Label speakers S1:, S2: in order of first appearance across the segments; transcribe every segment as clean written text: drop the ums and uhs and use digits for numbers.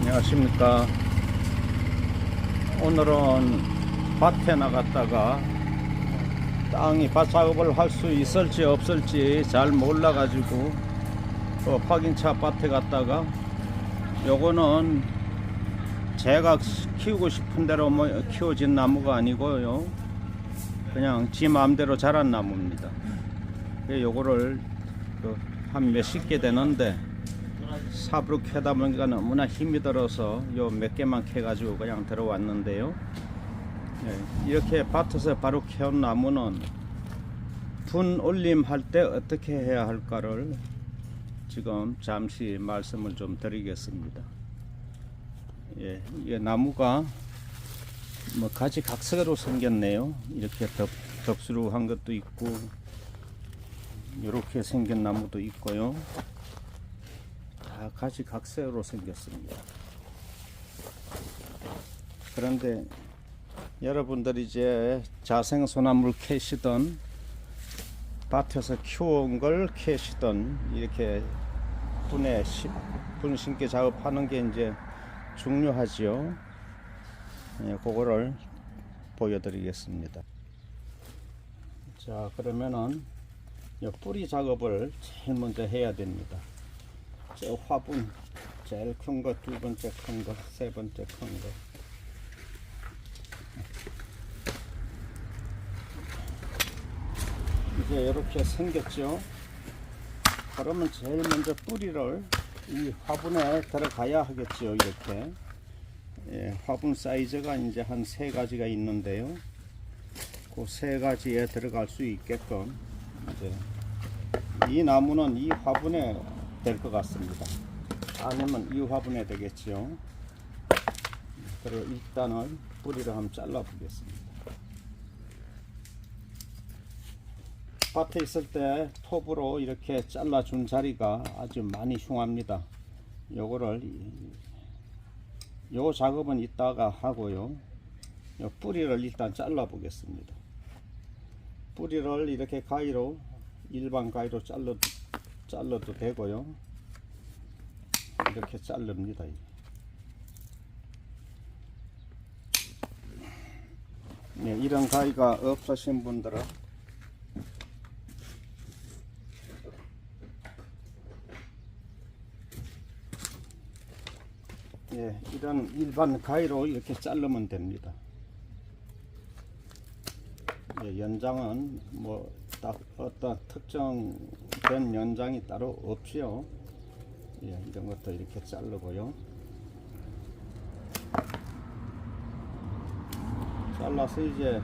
S1: 안녕하십니까. 오늘은 밭에 나갔다가 땅이 밭 작업을 할 수 있을지 없을지 잘 몰라 가지고 확인차 밭에 갔다가 요거는 제가 키우고 싶은 대로 키워진 나무가 아니고요, 그냥 지 마음대로 자란 나무입니다. 요거를 한 몇십 개 되는데 삽으로 캐다 보니까 너무나 힘이 들어서 요 몇 개만 캐 가지고 그냥 들어왔는데요. 이렇게 밭에서 바로 캐온 나무는 분 올림 할 때 어떻게 해야 할까를 지금 잠시 말씀을 좀 드리겠습니다. 이 나무가 뭐 가지각색으로 생겼네요. 이렇게 덥수룩한 것도 있고 이렇게 생긴 나무도 있고요. 다 가지각색으로 생겼습니다. 그런데 여러분들이 이제 자생소나무를 캐시던 밭에서 키워온 걸 캐시던 이렇게 분 심기 작업하는 게 이제 중요하지요. 그거를 보여드리겠습니다. 자, 그러면은 이 뿌리 작업을 제일 먼저 해야 됩니다. 저 화분 제일 큰 거, 두 번째 큰 거, 세 번째 큰 거. 이제 이렇게 생겼죠. 그러면 제일 먼저 뿌리를 이 화분에 들어가야 하겠죠. 이렇게 화분 사이즈가 이제 한 세 가지가 있는데요. 그 세 가지에 들어갈 수 있게끔 이제 이 나무는 이 화분에 될 것 같습니다. 아니면 이 화분에 되겠죠. 그리고 일단은 뿌리를 한번 잘라 보겠습니다. 밭에 있을 때 톱으로 이렇게 잘라 준 자리가 아주 많이 흉합니다. 요거를 요 작업은 이따가 하고요. 요 뿌리를 일단 잘라 보겠습니다. 뿌리를 이렇게 가위로, 일반 가위로 잘라도 되고요. 이렇게 자릅니다. 이런 가위가 없으신 분들은 이런 일반 가위로 이렇게 자르면 됩니다. 연장은 뭐 딱 어떤 특정된 연장이 따로 없지요. 이런 것도 이렇게 자르고요. 잘라서 이제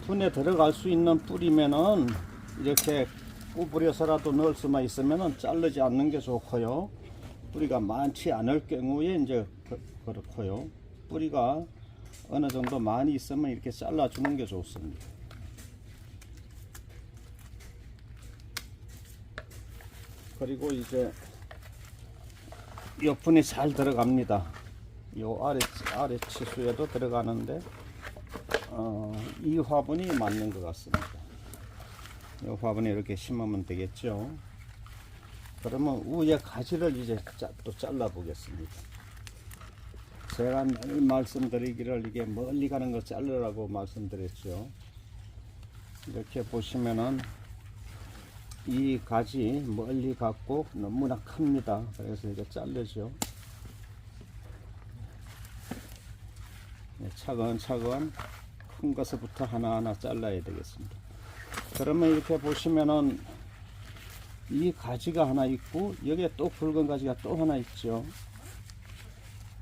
S1: 분에 들어갈 수 있는 뿌리면은 이렇게 구부려서라도 넣을 수만 있으면은 자르지 않는 게 좋고요. 뿌리가 많지 않을 경우에 이제 그렇고요. 뿌리가 어느 정도 많이 있으면 이렇게 잘라 주는 게 좋습니다. 그리고 이제 옆분이 잘 들어갑니다. 요 아래 치수에도 들어가는데 이 화분이 맞는 것 같습니다. 이 화분에 이렇게 심으면 되겠죠. 그러면 위에 가지를 이제 또 잘라 보겠습니다. 제가 늘 말씀드리기를 이게 멀리 가는 거 자르라고 말씀드렸죠. 이렇게 보시면은 이 가지 멀리 갔고 너무나 큽니다. 그래서 이게 자르죠. 차근차근 큰 것부터 하나하나 잘라야 되겠습니다. 그러면 이렇게 보시면은 이 가지가 하나 있고 여기에 또 붉은 가지가 또 하나 있죠.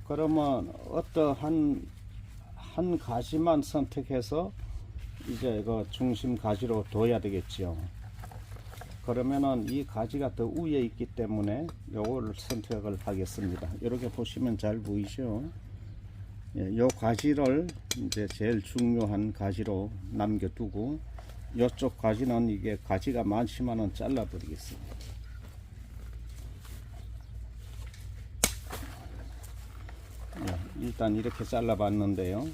S1: 그러면 어떠한 한 가지만 선택해서 이제 그 중심 가지로 둬야 되겠죠. 그러면은 이 가지가 더 위에 있기 때문에 요거를 선택을 하겠습니다. 이렇게 보시면 잘 보이죠. 요 가지를 이제 제일 중요한 가지로 남겨두고 이쪽 가지는 이게 가지가 많지만은 잘라 버리겠습니다. 일단 이렇게 잘라 봤는데요.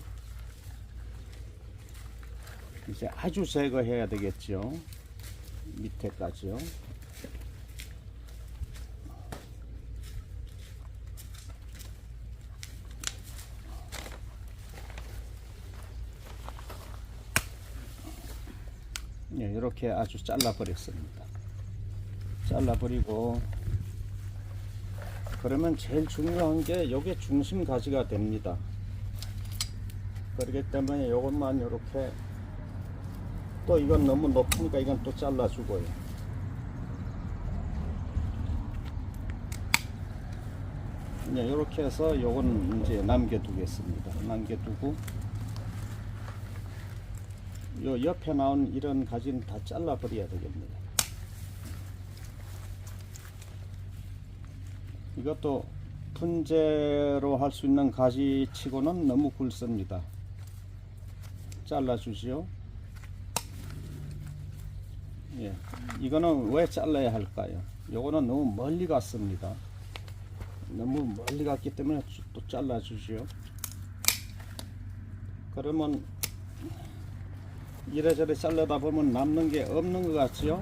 S1: 이제 아주 제거해야 되겠죠. 밑에까지요. 예, 이렇게 아주 잘라 버렸습니다. 잘라 버리고, 그러면 제일 중요한 게 요게 중심 가지가 됩니다. 그렇기 때문에 요것만 이렇게, 또 이건 너무 높으니까 이건 또 잘라 주고요. 네, 이렇게 해서 요건 이제 남겨두겠습니다. 남겨두고, 요 옆에 나온 이런 가지는 다 잘라 버려야 되겠네요. 이것도 분재로 할 수 있는 가지 치고는 너무 굵습니다. 잘라 주시오. 예, 이거는 왜 잘라야 할까요? 요거는 너무 멀리 갔습니다. 너무 멀리 갔기 때문에 또 잘라 주시오. 그러면 이래저래 잘라다 보면 남는 게 없는 것 같지요?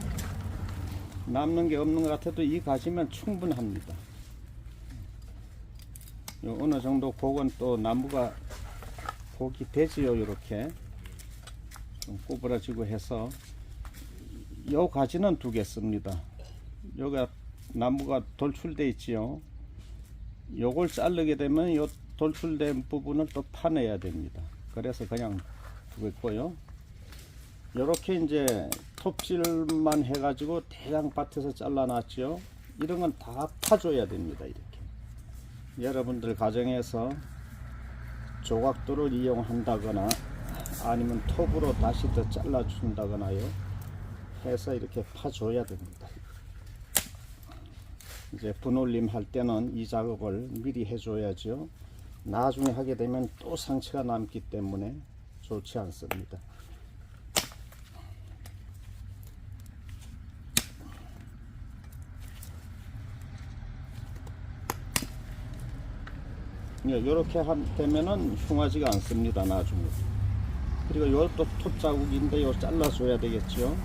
S1: 남는 게 없는 것 같아도 이 가지면 충분합니다. 어느 정도 곡은 또 나무가 곡이 되지요. 이렇게 좀 구부러지고 해서 요 가지는 두겠습니다. 여기가 나무가 돌출돼 있지요. 요걸 자르게 되면 요 돌출된 부분을 또 파내야 됩니다. 그래서 그냥 두겠고요. 요렇게 이제 톱질만 해가지고 대강 밭에서 잘라놨죠. 이런 건 다 파줘야 됩니다. 이렇게 여러분들 가정에서 조각도를 이용한다거나 아니면 톱으로 다시 더 잘라 준다거나요 해서 이렇게 파줘야 됩니다. 이제 분올림 할 때는 이 작업을 미리 해줘야죠. 나중에 하게 되면 또 상처가 남기 때문에 좋지 않습니다. 이렇게 되면은 흉하지가 않습니다. 나중에. 그리고 이것도 톱 자국인데 요 잘라줘야 되겠죠.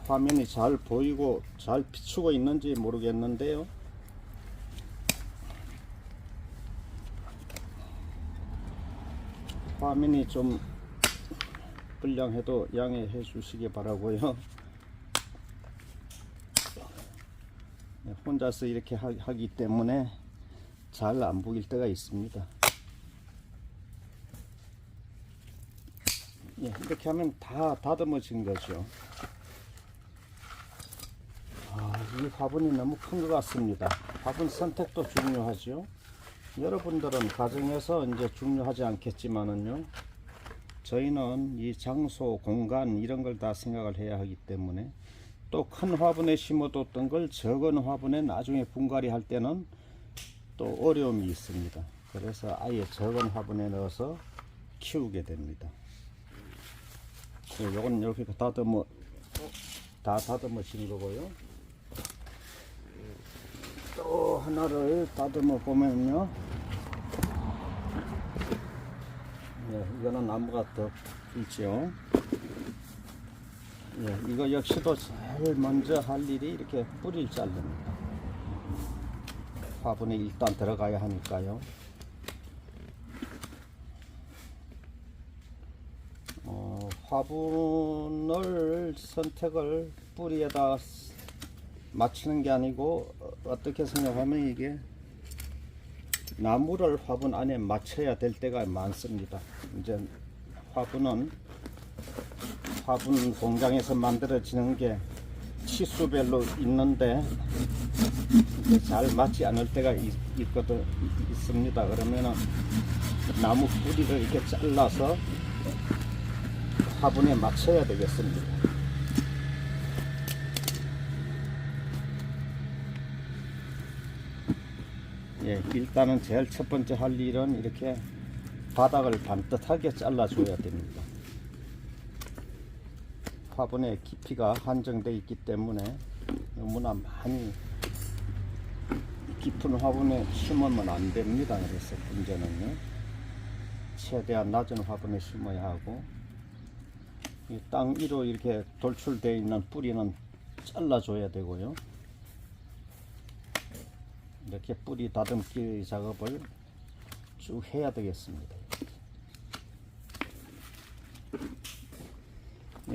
S1: 화면이 잘 보이고 잘 비추고 있는지 모르겠는데요. 화면이 좀 불량해도 양해해 주시기 바라고요. 혼자서 이렇게 하기 때문에 잘 안 보일 때가 있습니다. 이렇게 하면 다 다듬어진 거죠. 이 화분이 너무 큰 것 같습니다. 화분 선택도 중요하죠. 여러분들은 가정에서 이제 중요하지 않겠지만은요, 저희는 이 장소, 공간 이런 걸 다 생각을 해야 하기 때문에 또 큰 화분에 심어뒀던 걸 적은 화분에 나중에 분갈이 할 때는 또 어려움이 있습니다. 그래서 아예 적은 화분에 넣어서 키우게 됩니다. 요건 이렇게 다 다듬어진 거고요. 또 하나를 다듬어 보면요, 이거는 나무가 더 있죠. 이거 역시도 제일 먼저 할 일이 이렇게 뿌리를 자릅니다. 화분에 일단 들어가야 하니까요. 화분을 선택을 뿌리에다 맞추는 게 아니고, 어떻게 생각하면 이게 나무를 화분 안에 맞춰야 될 때가 많습니다. 이제 화분은 화분 공장에서 만들어지는 게 치수별로 있는데 잘 맞지 않을 때가 있습니다. 그러면은 나무 뿌리를 이렇게 잘라서 화분에 맞춰야 되겠습니다. 일단은 제일 첫 번째 할 일은 이렇게 바닥을 반듯하게 잘라줘야 됩니다. 화분의 깊이가 한정되어 있기 때문에 너무나 많이 깊은 화분에 심으면 안 됩니다. 그래서 문제는요, 최대한 낮은 화분에 심어야 하고, 이 땅 위로 이렇게 돌출되어 있는 뿌리는 잘라줘야 되고요. 이렇게 뿌리 다듬기 작업을 쭉 해야 되겠습니다.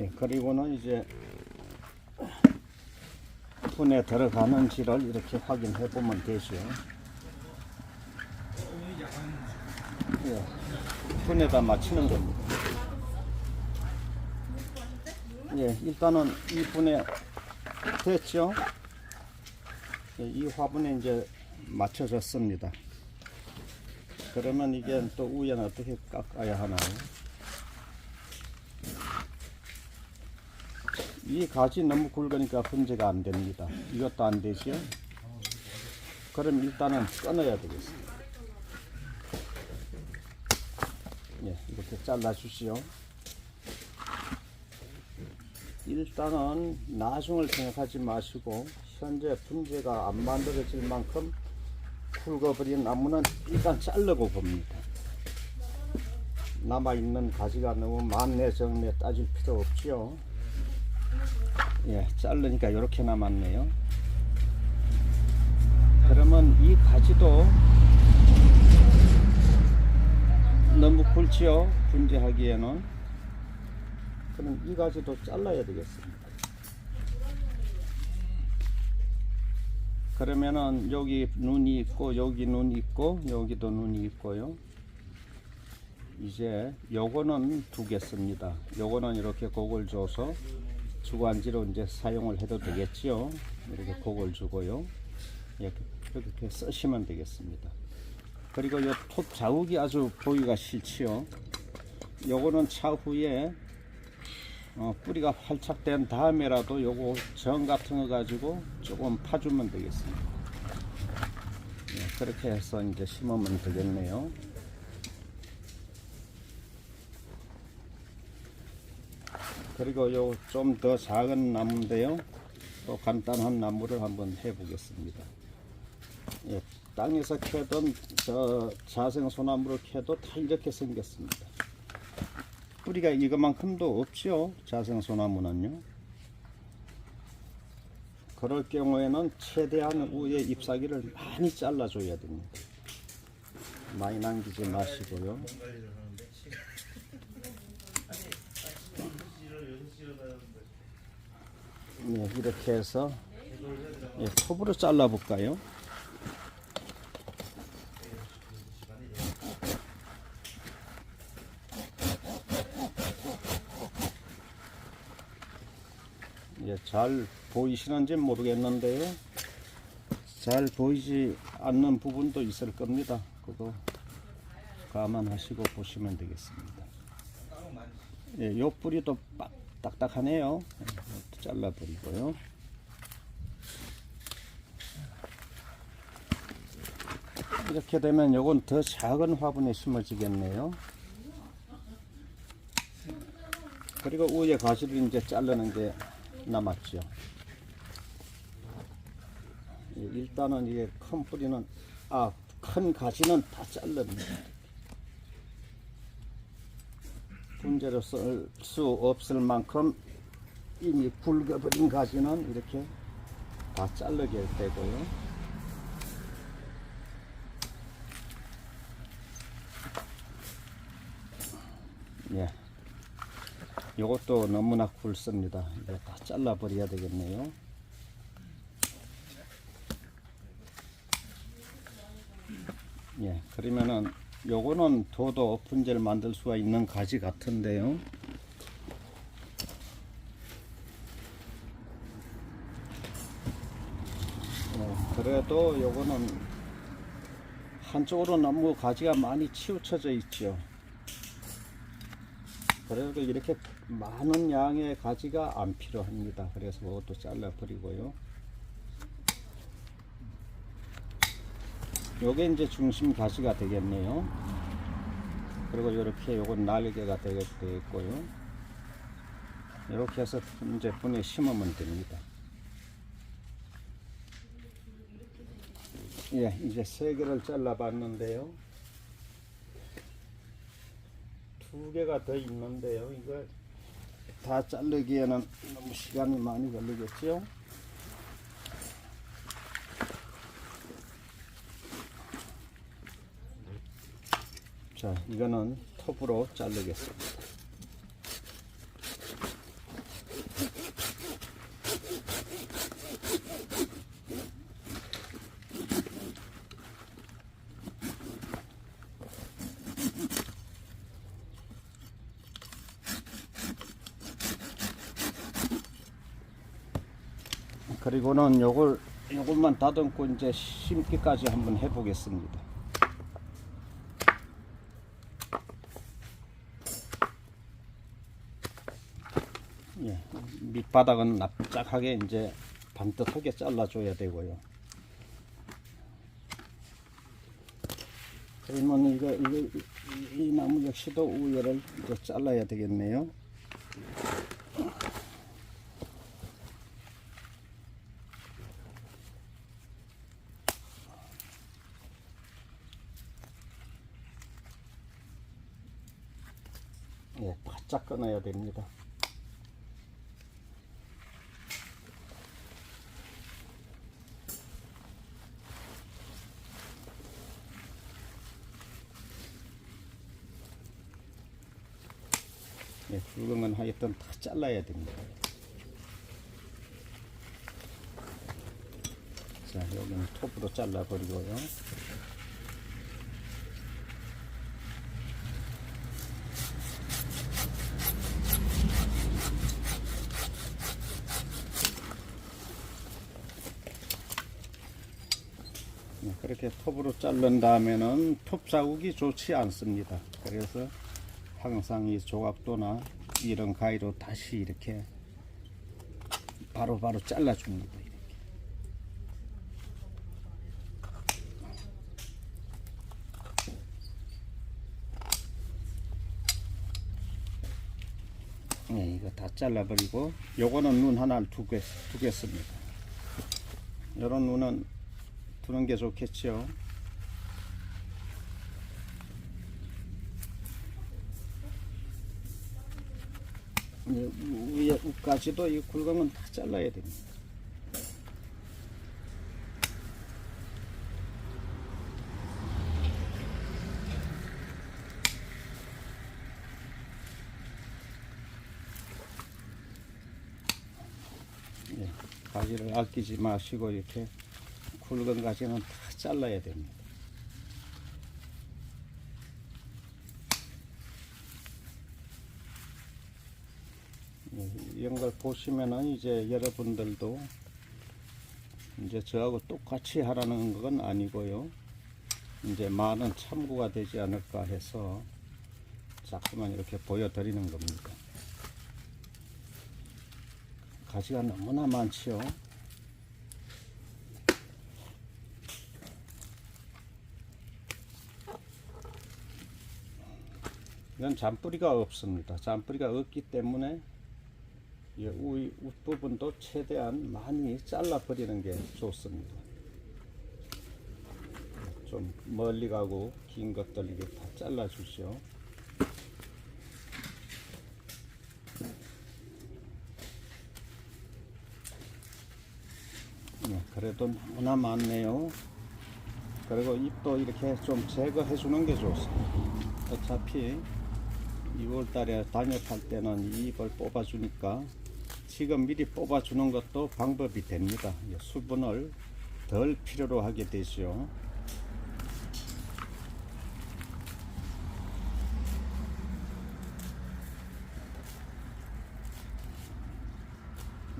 S1: 예, 그리고는 이제 분에 들어가는지를 이렇게 확인해 보면 되죠. 예, 분에다 맞추는 겁니다. 예, 일단은 이 분에 됐죠. 예, 이 화분에 이제 맞춰졌습니다. 그러면 이게 또 위에는 어떻게 깎아야 하나요? 이 가지 너무 굵으니까 분재가 안 됩니다. 이것도 안 되죠. 그럼 일단은 끊어야 되겠습니다. 예, 이렇게 잘라 주시오. 일단은 나중을 생각하지 마시고 현재 분재가 안 만들어질 만큼 굵어버린 나무는 일단 자르고 봅니다. 남아있는 가지가 너무 많네 적네 따질 필요 없죠. 예, 자르니까 이렇게 남았네요. 그러면 이 가지도 너무 굵지요, 분재하기에는. 그럼 이 가지도 잘라야 되겠습니다. 그러면은 여기 눈이 있고 여기 눈이 있고 여기도 눈이 있고요. 이제 요거는 두겠습니다. 요거는 이렇게 곡을 줘서 주관지로 이제 사용을 해도 되겠지요. 이렇게 곡을 주고요. 이렇게 쓰시면 되겠습니다. 그리고 요 톱 자국이 아주 보기가 싫지요. 요거는 차후에 뿌리가 활착 된 다음에라도 요거 정 같은 거 가지고 조금 파주면 되겠습니다. 예, 그렇게 해서 이제 심으면 되겠네요. 그리고 요 좀 더 작은 나무인데요. 또 간단한 나무를 한번 해 보겠습니다. 예, 땅에서 캐던 저 자생 소나무를 캐도 다 이렇게 생겼습니다. 뿌리가 이거만큼도 없죠, 자생 소나무는요. 그럴 경우에는 최대한 위에 잎사귀를 많이 잘라줘야 됩니다. 많이 남기지 마시고요. 네, 이렇게 해서 톱으로 잘라 볼까요? 예, 잘 보이시는지 모르겠는데요. 잘 보이지 않는 부분도 있을 겁니다. 그거 감안하시고 보시면 되겠습니다. 예, 요 뿌리도 딱딱하네요. 잘라버리고요. 이렇게 되면 요건 더 작은 화분에 심어지겠네요. 그리고 위에 가지를 이제 자르는 게 남았죠. 일단은 이게 큰 뿌리는 큰 가지는 다 잘릅니다. 분재로 쓸 수 없을 만큼 이미 굵어버린 가지는 이렇게 다 자르게 되고요. 예, 이것도 너무나 굵습니다. 이제 다 잘라 버려야 되겠네요. 예, 그러면은 요거는 도도 분재를 만들 수가 있는 가지 같은데요. 그래도 요거는 한쪽으로 너무 가지가 많이 치우쳐져 있죠. 그래도 이렇게 많은 양의 가지가 안 필요합니다. 그래서 그것도 잘라 버리고요. 요게 이제 중심 가지가 되겠네요. 그리고 이렇게 요건 날개가 되겠고요. 이렇게 해서 이제 분에 심으면 됩니다. 예, 이제 3개를 잘라 봤는데요. 2개가 더 있는데요. 이걸 다 자르기에는 너무 시간이 많이 걸리겠죠. 자, 이거는 톱으로 자르겠습니다. 그리고는 요것만 다듬고 이제 심기까지 한번 해보겠습니다. 예, 밑바닥은 납작하게 이제 반듯하게 잘라줘야 되고요. 그러면 이 나무 역시도 우열을 이제 잘라야 되겠네요. 예, 바짝 끊어야 됩니다. 예, 굵은 건 하여튼 다 잘라야 됩니다. 자, 여기는 톱으로 잘라 버리고요. 그렇게 톱으로 자른 다음에는 톱 자국이 좋지 않습니다. 그래서 항상 이 조각도나 이런 가위로 다시 이렇게 바로바로 잘라줍니다. 네, 이거 다 잘라버리고 요거는 눈 하나를 두겠습니다. 요런 눈은 두는 게 좋겠죠. 위에 우까지도 이 굵은 건 다 잘라야 됩니다. 예, 가지를 아끼지 마시고 이렇게 굵은 가지는 다 잘라야 됩니다. 이런 걸 보시면은 이제 여러분들도 이제 저하고 똑같이 하라는 건 아니고요. 이제 많은 참고가 되지 않을까 해서 자꾸만 이렇게 보여드리는 겁니다. 가지가 너무나 많지요. 이건 잔뿌리가 없습니다. 잔뿌리가 없기 때문에 이 윗부분도 최대한 많이 잘라 버리는 게 좋습니다. 좀 멀리 가고 긴 것들 이게 다 잘라 주시오. 네, 그래도 너무나 많네요. 그리고 잎도 이렇게 좀 제거해 주는 게 좋습니다. 어차피 2월달에 단엽할 때는 이 잎을 뽑아 주니까 지금 미리 뽑아 주는 것도 방법이 됩니다. 수분을 덜 필요로 하게 되죠.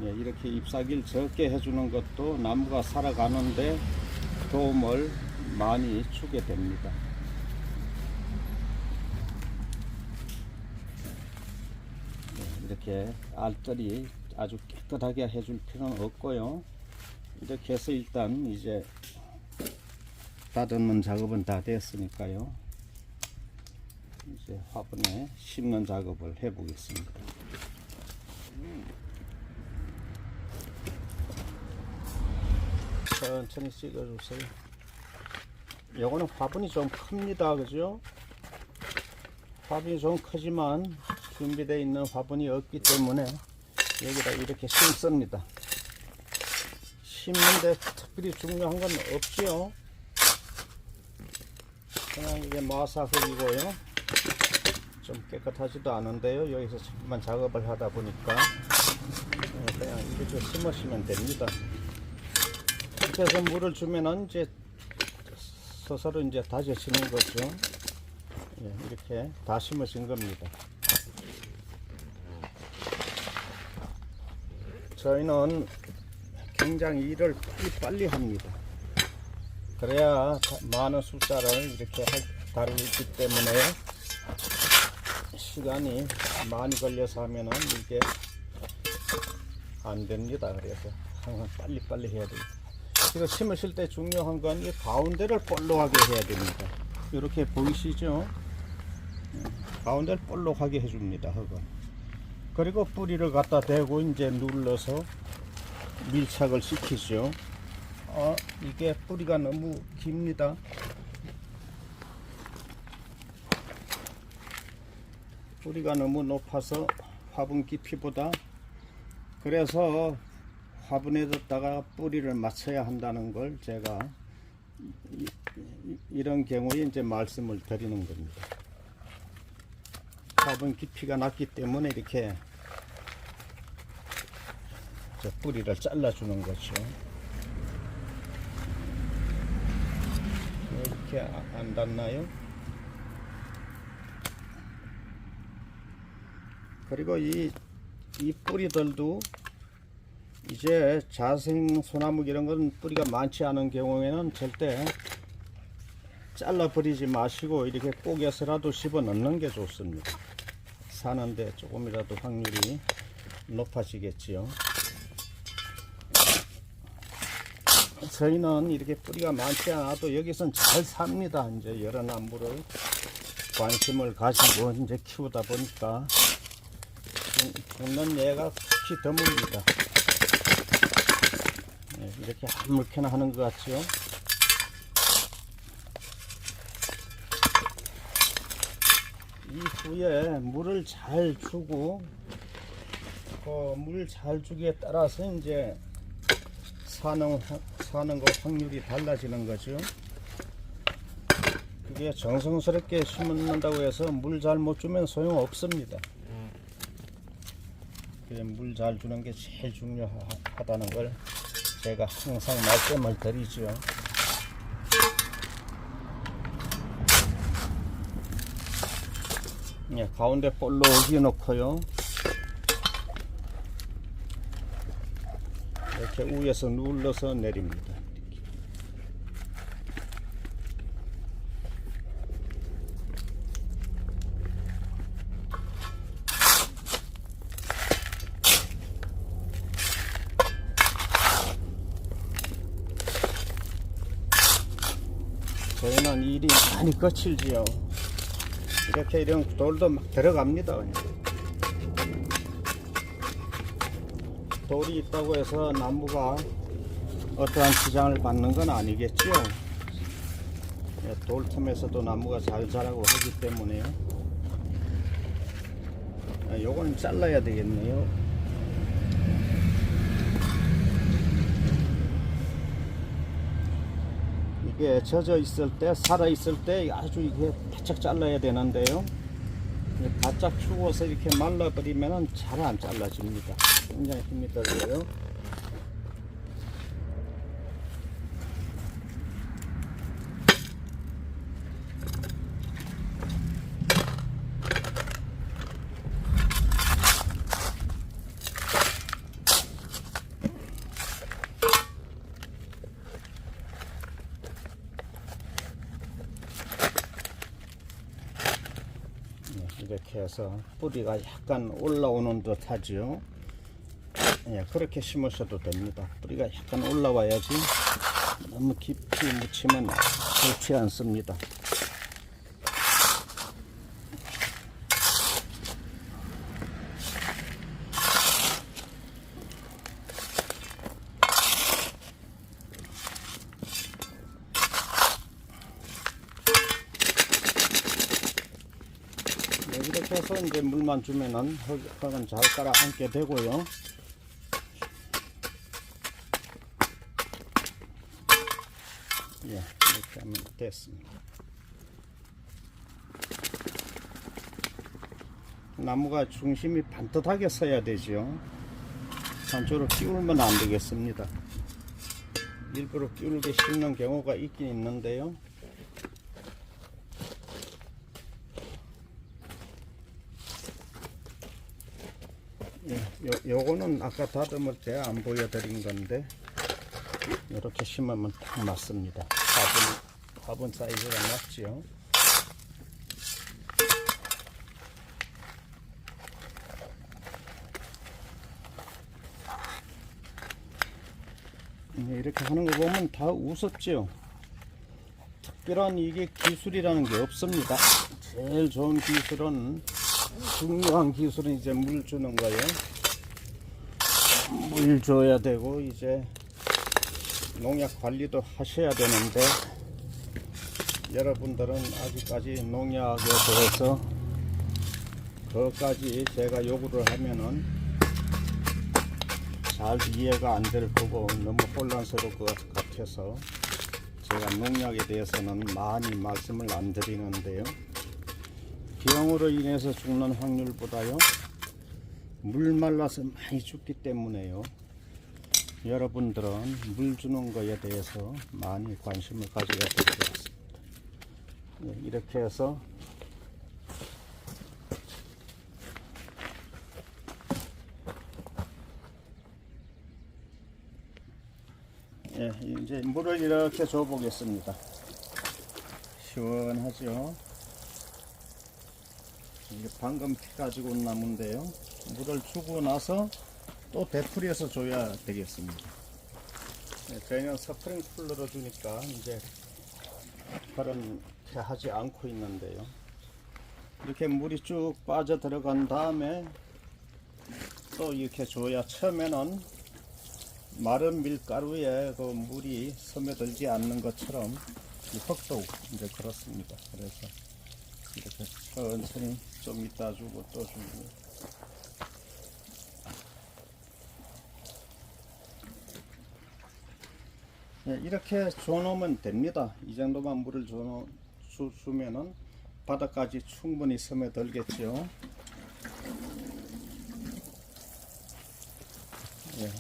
S1: 예, 이렇게 잎사귀를 적게 해주는 것도 나무가 살아가는데 도움을 많이 주게 됩니다. 예, 이렇게 알뜰히 아주 깨끗하게 해줄 필요는 없고요. 이렇게 해서 일단 이제 다듬는 작업은 다 됐으니까요. 이제 화분에 심는 작업을 해 보겠습니다. 천천히 찍어주세요. 요거는 화분이 좀 큽니다. 그죠? 화분이 좀 크지만 준비되어 있는 화분이 없기 때문에 여기다 이렇게 심습니다. 심는데 특별히 중요한 건 없지요. 그냥 이게 마사흙이고요. 좀 깨끗하지도 않은데요. 여기서 자꾸만 작업을 하다 보니까 그냥 이렇게 심으시면 됩니다. 이렇게 해서 물을 주면은 이제 서서히 이제 다져지는 거죠. 예, 이렇게 다 심어진 겁니다. 저희는 굉장히 일을 빨리 합니다. 그래야 많은 숫자를 이렇게 다루기 때문에 시간이 많이 걸려서 하면은 이게 안 됩니다. 그래서 항상 빨리 해야 됩니다. 그래서 심으실 때 중요한 건 이 가운데를 볼록하게 해야 됩니다. 이렇게 보이시죠? 가운데를 볼록하게 해줍니다. 흙은. 그리고 뿌리를 갖다 대고 이제 눌러서 밀착을 시키죠. 이게 뿌리가 너무 깁니다. 뿌리가 너무 높아서 화분 깊이보다, 그래서 화분에다가 뿌리를 맞춰야 한다는 걸 제가 이런 경우에 이제 말씀을 드리는 겁니다. 화분 깊이가 낮기 때문에 이렇게 뿌리를 잘라주는 거죠. 이렇게 안 닿나요? 그리고 이 뿌리들도 이제 자생 소나무 이런 건 뿌리가 많지 않은 경우에는 절대 잘라버리지 마시고 이렇게 꼭에서라도 집어 넣는 게 좋습니다. 사는데 조금이라도 확률이 높아지겠지요. 저희는 이렇게 뿌리가 많지 않아도 여기선 잘 삽니다. 이제 여러 나무를 관심을 가지고 이제 키우다 보니까 죽는 얘가 특히 드뭅니다. 이렇게 아무렇게나 하는 것 같죠? 이후에 물을 잘 주고 물 잘 주기에 따라서 이제 사는 거 확률이 달라지는 거죠. 그게 정성스럽게 심는다고 해서 물 잘 못 주면 소용 없습니다. 물 잘 주는 게 제일 중요하다는 걸 제가 항상 말씀을 드리죠. 가운데 볼록히 놓고요. 이렇게 위에서 눌러서 내립니다. 저희는 일이 많이 거칠지요. 이렇게 이런 돌도 막 들어갑니다. 돌이 있다고 해서 나무가 어떠한 지장을 받는 건 아니겠죠. 돌 틈에서도 나무가 잘 자라고 하기 때문에요. 요거는 잘라야 되겠네요. 이게 젖어 있을 때, 살아 있을 때 아주 이게 바짝 잘라야 되는데요. 바짝 추워서 이렇게 말라버리면 잘 안 잘라집니다. 굉장히 힘이 들어요. 이렇게 해서 뿌리가 약간 올라오는 듯 하죠. 그렇게 심으셔도 됩니다. 뿌리가 약간 올라와야지 너무 깊이 묻히면 좋지 않습니다. 이렇게 해서 이제 물만 주면은 흙은 잘 깔아앉게 되고요. 이렇게 하면 됐습니다. 나무가 중심이 반듯하게 서야 되죠. 한쪽으로 끼울면 안 되겠습니다. 일부러 끼울게 심는 경우가 있긴 있는데요. 요거는 아까 다듬을 때 안 보여드린 건데 이렇게 심으면 딱 맞습니다. 화분 사이즈가 맞지요. 이렇게 하는 거 보면 다 우습지요. 특별한 이게 기술이라는 게 없습니다. 제일 좋은 기술은, 중요한 기술은 이제 물 주는 거예요. 물 줘야 되고 이제 농약 관리도 하셔야 되는데, 여러분들은 아직까지 농약에 대해서 그것까지 제가 요구를 하면은 잘 이해가 안 될 거고 너무 혼란스러울 것 같아서 제가 농약에 대해서는 많이 말씀을 안 드리는데요. 병으로 인해서 죽는 확률보다요, 물 말라서 많이 죽기 때문에요. 여러분들은 물 주는 거에 대해서 많이 관심을 가져야 될 것 같습니다. 네, 이렇게 해서 이제 물을 이렇게 줘 보겠습니다. 시원하죠? 이게 방금 가지고 온 나무인데요. 물을 주고 나서 또 되풀이해서 줘야 되겠습니다. 저희는 스프링 쿨러로 주니까 이제 그렇게 하지 않고 있는데요. 이렇게 물이 쭉 빠져 들어간 다음에 또 이렇게 줘야, 처음에는 마른 밀가루에 그 물이 스며들지 않는 것처럼 이 흙도 이제 그렇습니다. 그래서 이렇게 천천히 좀 이따 주고 또 주고. 이렇게 줘놓으면 됩니다. 이 정도만 물을 주면은 바닥까지 충분히 스며들겠죠.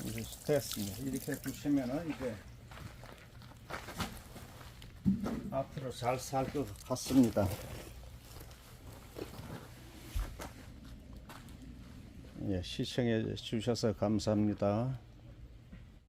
S1: 이제 됐습니다. 이렇게 두시면은 이제 앞으로 잘 살 것 같습니다. 시청해 주셔서 감사합니다.